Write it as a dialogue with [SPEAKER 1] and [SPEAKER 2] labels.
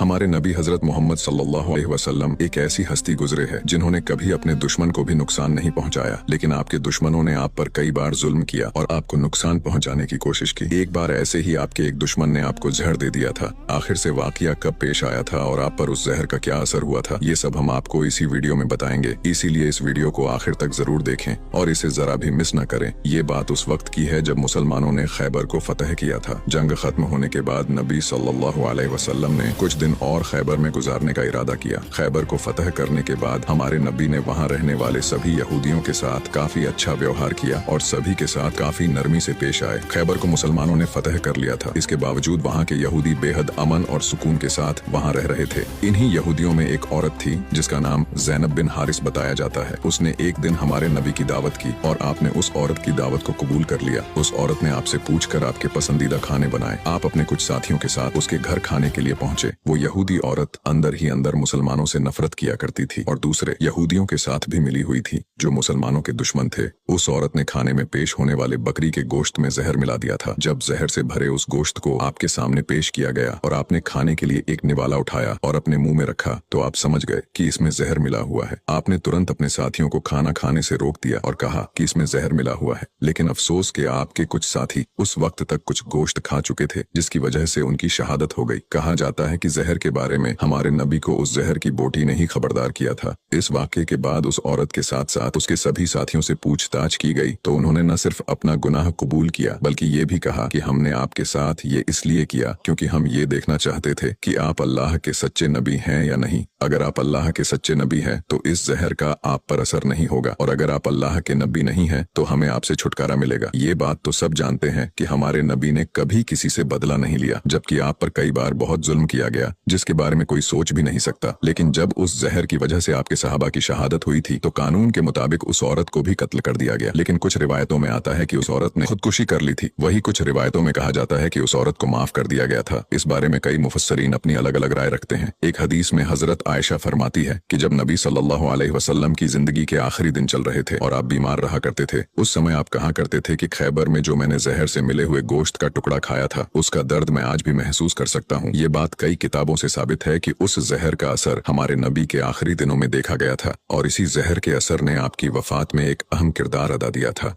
[SPEAKER 1] हमारे नबी हजरत मोहम्मद सल्लल्लाहु अलैहि वसल्लम एक ऐसी हस्ती गुजरे है जिन्होंने कभी अपने दुश्मन को भी नुकसान नहीं पहुंचाया, लेकिन आपके दुश्मनों ने आप पर कई बार जुल्म किया और आपको नुकसान पहुंचाने की कोशिश की। एक बार ऐसे ही आपके एक दुश्मन ने आपको जहर दे दिया था। आखिर से वाकया कब पेश आया था और आप पर उस जहर का क्या असर हुआ था, ये सब हम आपको इसी वीडियो में बताएंगे। इसीलिए इस वीडियो को आखिर तक जरूर देखें और इसे जरा भी मिस न करें। ये बात उस वक्त की है जब मुसलमानों ने खैबर को फतह किया था। जंग खत्म होने के बाद नबी सल्लल्लाहु अलैहि वसल्लम ने कुछ दिन और खैबर में गुजारने का इरादा किया। खैबर को फतह करने के बाद हमारे नबी ने वहाँ रहने वाले सभी यहूदियों के साथ काफी अच्छा व्यवहार किया और सभी के साथ काफी नरमी से पेश आए। खैबर को मुसलमानों ने फतह कर लिया था, इसके बावजूद वहाँ के यहूदी बेहद अमन और सुकून के साथ वहाँ रह रहे थे। इन्हीं यहूदियों में एक औरत थी जिसका नाम ज़ैनब बिन हारिस बताया जाता है। उसने एक दिन हमारे नबी की दावत की और आपने उस औरत की दावत को कबूल कर लिया। उस औरत ने आपसे पूछकर आपके पसंदीदा खाने बनाए। आप अपने कुछ साथियों के साथ उसके घर खाने के लिए पहुंचे। वो यहूदी औरत अंदर ही अंदर मुसलमानों से नफरत किया करती थी और दूसरे यहूदियों के साथ भी मिली हुई थी जो मुसलमानों के दुश्मन थे। उस औरत ने खाने में पेश होने वाले बकरी के गोश्त में जहर मिला दिया था। जब जहर से भरे उस गोश्त को आपके सामने पेश किया गया और आपने खाने के लिए एक निवाला उठाया और अपने मुंह में रखा तो आप समझ गए कि इसमें जहर मिला हुआ है। आपने तुरंत अपने साथियों को खाना खाने से रोक दिया और कहा कि इसमें जहर मिला हुआ है, लेकिन अफसोस के आपके कुछ साथी उस वक्त तक कुछ गोश्त खा चुके थे जिसकी वजह से उनकी शहादत हो गई। कहा जाता है कि जहर के बारे में हमारे नबी को उस जहर की बोटी ने ही खबरदार किया था। इस वाक़े के बाद उस औरत के साथ साथ उसके सभी साथियों से पूछताछ की गई तो उन्होंने न सिर्फ अपना गुनाह कबूल किया बल्कि ये भी कहा कि हमने आपके साथ ये इसलिए किया क्योंकि हम ये देखना चाहते थे कि आप अल्लाह के सच्चे नबी हैं या नहीं। अगर आप अल्लाह के सच्चे नबी हैं तो इस जहर का आप पर असर नहीं होगा और अगर आप अल्लाह के नबी नहीं हैं तो हमें आपसे छुटकारा मिलेगा। ये बात तो सब जानते हैं कि हमारे नबी ने कभी किसी से बदला नहीं लिया, जबकि आप पर कई बार बहुत जुल्म किया गया जिसके बारे में कोई सोच भी नहीं सकता। लेकिन जब उस जहर की वजह से आपके सहाबा की शहादत हुई थी तो कानून के मुताबिक उस औरत को भी कत्ल कर दिया गया। लेकिन कुछ रिवायतों में आता है कि उस औरत ने खुदकुशी कर ली थी। वही कुछ रिवायतों में कहा जाता है कि उस औरत को माफ कर दिया गया था। इस बारे में कई मुफस्सरीन अपनी अलग अलग राय रखते हैं। एक हदीस में हजरत आयशा फरमाती है कि जब नबी सल्लल्लाहु अलैहि वसल्लम की जिंदगी के आखिरी दिन चल रहे थे और आप बीमार रहा करते थे, उस समय आप कहा करते थे कि खैबर में जो मैंने जहर से मिले हुए गोश्त का टुकड़ा खाया था उसका दर्द मैं आज भी महसूस कर सकता हूँ। ये बात कई किताबों से साबित है कि उस जहर का असर हमारे नबी के आखिरी दिनों में देखा गया था और इसी जहर के असर ने आपकी वफात में एक अहम किरदार अदा दिया था।